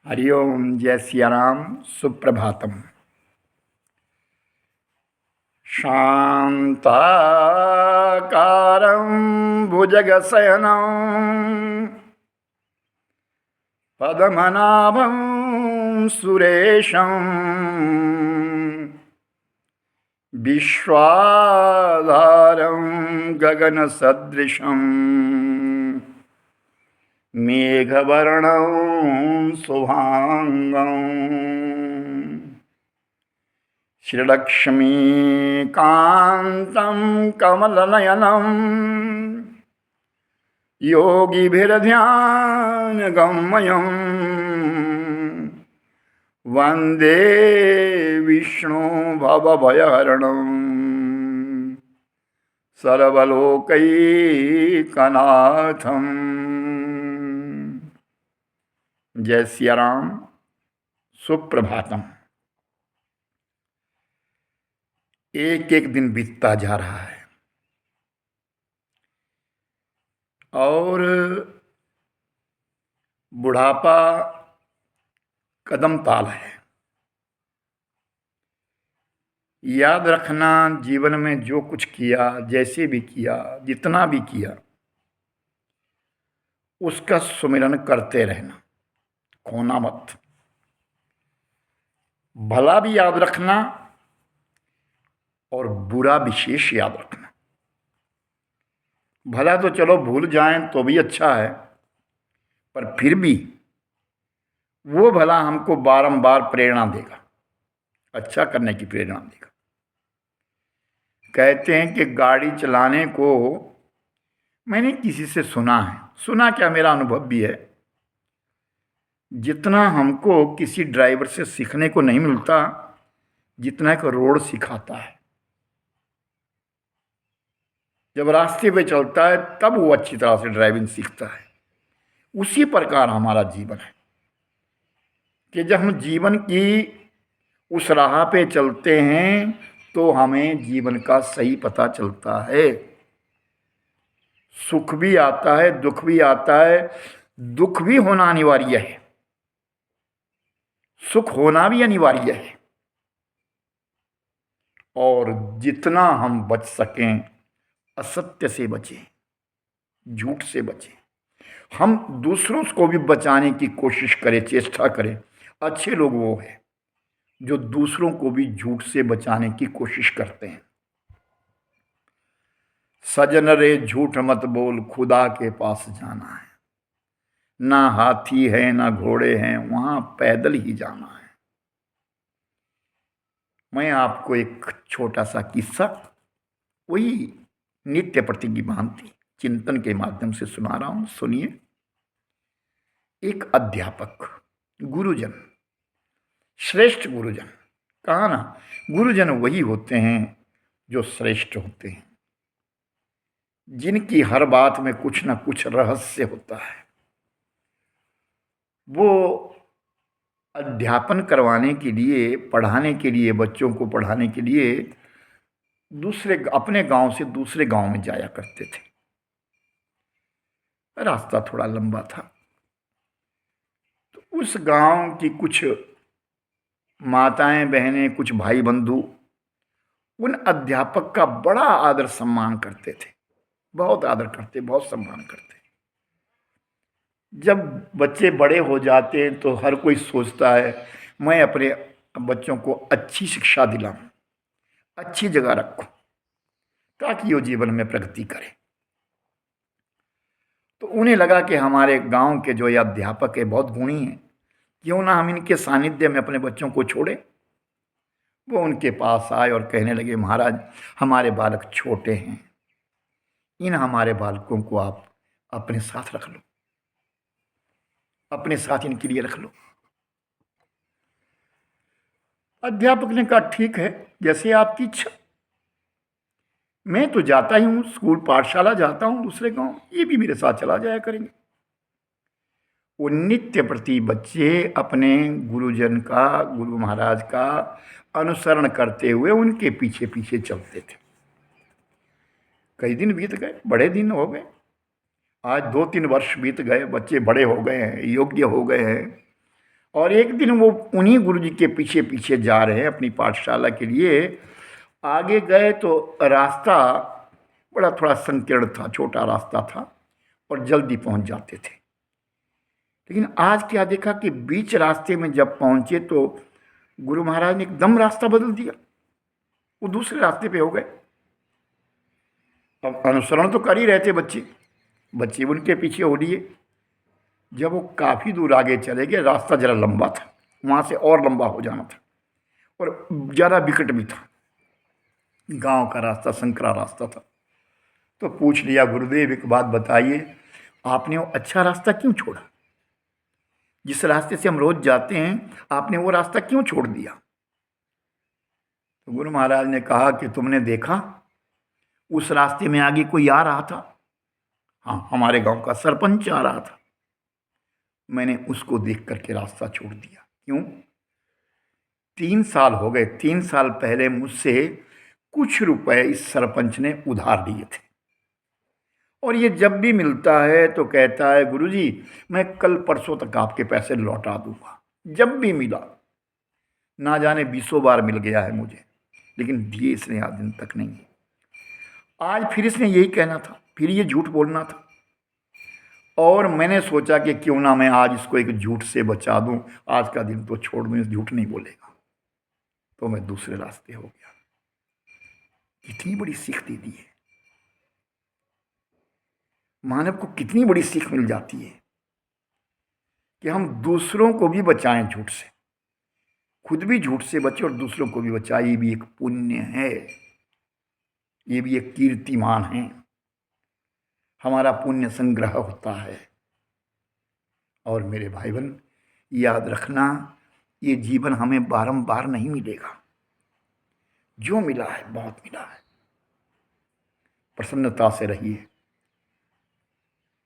हरि ओम। जय सिया राम। सुप्रभातम। शांताकारं भुजगशयनं पद्मनाभं सुरेशं विश्वाधारं गगनसदृशं मेघवर्णं शुभांगं श्रीलक्ष्मीकान्तं कमलनयनं योगिभिर्ध्यानगम्यं वन्दे विष्णु भवभयहरणं सर्वलोकैकनाथं। जय सिया राम। सुप्रभातम। एक एक दिन बीतता जा रहा है और बुढ़ापा कदम ताल है। याद रखना, जीवन में जो कुछ किया, जैसे भी किया, जितना भी किया, उसका सुमिरन करते रहना, खोना मत। भला भी याद रखना और बुरा विशेष याद रखना। भला तो चलो भूल जाएं तो भी अच्छा है, पर फिर भी वो भला हमको बारंबार प्रेरणा देगा, अच्छा करने की प्रेरणा देगा। कहते हैं कि गाड़ी चलाने को मैंने किसी से सुना है, सुना क्या, मेरा अनुभव भी है, जितना हमको किसी ड्राइवर से सीखने को नहीं मिलता जितना एक रोड सिखाता है। जब रास्ते पे चलता है तब वो अच्छी तरह से ड्राइविंग सीखता है। उसी प्रकार हमारा जीवन है कि जब हम जीवन की उस राह पे चलते हैं तो हमें जीवन का सही पता चलता है। सुख भी आता है, दुख भी आता है। दुख भी होना अनिवार्य है, सुख होना भी अनिवार्य है। और जितना हम बच सकें असत्य से बचें, झूठ से बचें। हम दूसरों को भी बचाने की कोशिश करें, चेष्टा करें। अच्छे लोग वो हैं जो दूसरों को भी झूठ से बचाने की कोशिश करते हैं। सजन रे झूठ मत बोल, खुदा के पास जाना है। ना हाथी है ना घोड़े हैं, वहां पैदल ही जाना है। मैं आपको एक छोटा सा किस्सा वही नित्य प्रति की भांति चिंतन के माध्यम से सुना रहा हूं, सुनिए। एक अध्यापक, गुरुजन, श्रेष्ठ गुरुजन, कहा ना, गुरुजन वही होते हैं जो श्रेष्ठ होते हैं, जिनकी हर बात में कुछ ना कुछ रहस्य होता है। वो अध्यापन करवाने के लिए, पढ़ाने के लिए, बच्चों को पढ़ाने के लिए अपने गांव से दूसरे गांव में जाया करते थे। रास्ता थोड़ा लंबा था। तो उस गांव की कुछ माताएं बहनें, कुछ भाई बंधु उन अध्यापक का बड़ा आदर सम्मान करते थे, बहुत आदर करते, बहुत सम्मान करते। जब बच्चे बड़े हो जाते हैं तो हर कोई सोचता है मैं अपने बच्चों को अच्छी शिक्षा दिलाऊं, अच्छी जगह रखूं, ताकि वो जीवन में प्रगति करें। तो उन्हें लगा कि हमारे गांव के जो ये अध्यापक है बहुत गुणी हैं, क्यों ना हम इनके सानिध्य में अपने बच्चों को छोड़ें। वो उनके पास आए और कहने लगे, महाराज हमारे बालक छोटे हैं, इन हमारे बालकों को आप अपने साथ रख लो, अपने साथ इनके लिए रख लो। अध्यापक ने कहा ठीक है, जैसे आपकी इच्छा। मैं तो जाता ही हूँ, स्कूल पाठशाला जाता हूँ दूसरे गांव, ये भी मेरे साथ चला जाया करेंगे। वो नित्य प्रति बच्चे अपने गुरुजन का, गुरु महाराज का अनुसरण करते हुए उनके पीछे पीछे चलते थे। कई दिन बीत गए, बड़े दिन हो गए, आज 2-3 वर्ष बीत गए, बच्चे बड़े हो गए हैं, योग्य हो गए हैं और एक दिन वो उन्हीं गुरुजी के पीछे पीछे जा रहे हैं अपनी पाठशाला के लिए। आगे गए तो रास्ता बड़ा थोड़ा संकीर्ण था, छोटा रास्ता था और जल्दी पहुंच जाते थे। लेकिन आज क्या देखा कि बीच रास्ते में जब पहुंचे तो गुरु महाराज ने एकदम रास्ता बदल दिया, वो दूसरे रास्ते पे हो गए। अब अनुसरण तो कर ही रहे थे बच्चे उनके पीछे हो लिए। जब वो काफ़ी दूर आगे चले गए, रास्ता ज़रा लंबा था, वहाँ से और लंबा हो जाना था और ज़्यादा विकट भी था, गांव का रास्ता, संकरा रास्ता था। तो पूछ लिया, गुरुदेव एक बात बताइए, आपने वो अच्छा रास्ता क्यों छोड़ा? जिस रास्ते से हम रोज जाते हैं, आपने वो रास्ता क्यों छोड़ दिया? तो गुरु महाराज ने कहा कि तुमने देखा उस रास्ते में आगे कोई आ रहा था? हाँ, हमारे गांव का सरपंच आ रहा था। मैंने उसको देख करके रास्ता छोड़ दिया। क्यों? 3 साल हो गए, 3 साल पहले मुझसे कुछ रुपए इस सरपंच ने उधार लिए थे और ये जब भी मिलता है तो कहता है, गुरुजी मैं कल परसों तक आपके पैसे लौटा दूंगा। जब भी मिला, ना जाने 20 बार मिल गया है मुझे, लेकिन दिए इसने आज दिन तक नहीं। आज फिर इसने यही कहना था, फिर ये झूठ बोलना था। और मैंने सोचा कि क्यों ना मैं आज इसको एक झूठ से बचा दूं, आज का दिन तो छोड़ दूं, इस झूठ नहीं बोलेगा। तो मैं दूसरे रास्ते हो गया। कितनी बड़ी सीख दे दी है, मानव को कितनी बड़ी सीख मिल जाती है कि हम दूसरों को भी बचाएं झूठ से, खुद भी झूठ से बचे और दूसरों को भी बचाएं। ये भी एक पुण्य है, ये भी एक कीर्तिमान है, हमारा पुण्य संग्रह होता है। और मेरे भाई बहन, याद रखना, ये जीवन हमें बारंबार नहीं मिलेगा। जो मिला है बहुत मिला है। प्रसन्नता से रहिए,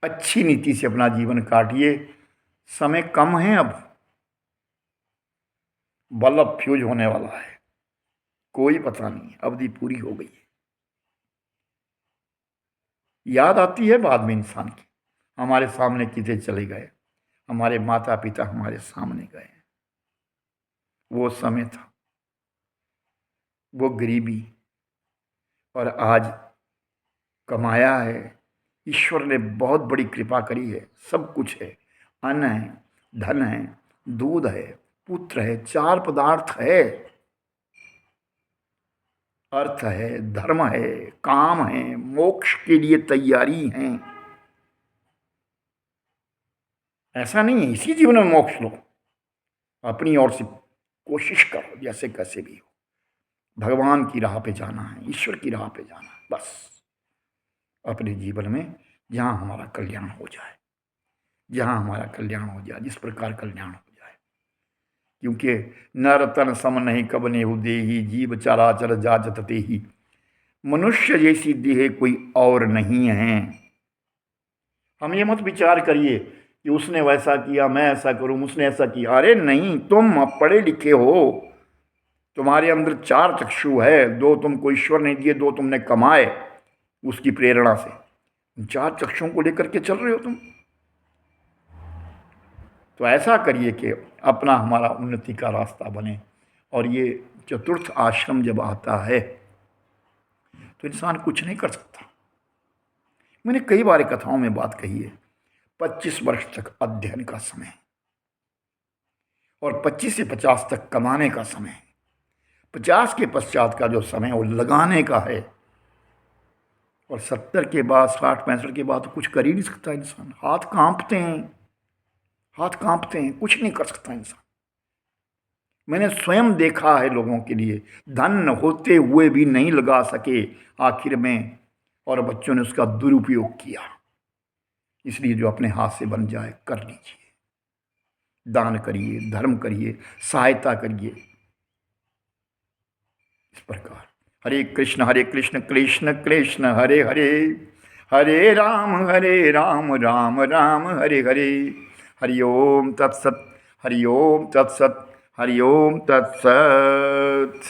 अच्छी नीति से अपना जीवन काटिए। समय कम है, अब बल्ब फ्यूज होने वाला है, कोई पता नहीं, अवधि पूरी हो गई है। याद आती है बाद में इंसान की, हमारे सामने कितने चले गए, हमारे माता पिता हमारे सामने गए। वो समय था, वो गरीबी, और आज कमाया है, ईश्वर ने बहुत बड़ी कृपा करी है, सब कुछ है, अन्न है, धन है, दूध है, पुत्र है, 4 पदार्थ है, अर्थ है, धर्म है, काम है, मोक्ष के लिए तैयारी है। ऐसा नहीं है इसी जीवन में मोक्ष लो, अपनी ओर से कोशिश करो, जैसे कैसे भी हो। भगवान की राह पे जाना है, ईश्वर की राह पे जाना है, बस अपने जीवन में जहाँ हमारा कल्याण हो जाए, जहाँ हमारा कल्याण हो जाए, जिस प्रकार कल्याण हो जाए। क्योंकि नर तन सम नहीं कब नेहु देहि, जीव चराचर जाजत तेहि। मनुष्य जैसी देह कोई और नहीं है। हम ये मत विचार करिए कि उसने वैसा किया, मैं ऐसा करूं, उसने ऐसा किया। अरे नहीं, तुम पढ़े लिखे हो, तुम्हारे अंदर 4 चक्षु है, 2 तुमको ईश्वर ने दिए, 2 तुमने कमाए उसकी प्रेरणा से। 4 चक्षुओं को लेकर के चल रहे हो तुम। तो ऐसा करिए कि अपना हमारा उन्नति का रास्ता बने। और ये चतुर्थ आश्रम जब आता है तो इंसान कुछ नहीं कर सकता। मैंने कई बार कथाओं में बात कही है, 25 वर्ष तक अध्ययन का समय और 25 से 50 तक कमाने का समय, 50 के पश्चात का जो समय वो लगाने का है, और 70 के बाद, 60-65 के बाद तो कुछ कर ही नहीं सकता इंसान। हाथ कांपते हैं, हाथ कांपते हैं, कुछ नहीं कर सकता इंसान। मैंने स्वयं देखा है लोगों के लिए धन होते हुए भी नहीं लगा सके आखिर में, और बच्चों ने उसका दुरुपयोग किया। इसलिए जो अपने हाथ से बन जाए कर लीजिए, दान करिए, धर्म करिए, सहायता करिए। इस प्रकार हरे कृष्ण कृष्ण कृष्ण हरे हरे, हरे राम राम राम हरे हरे। हरि ओम तत्सत, हरि ओम तत्सत, हरि ओम तत्सत।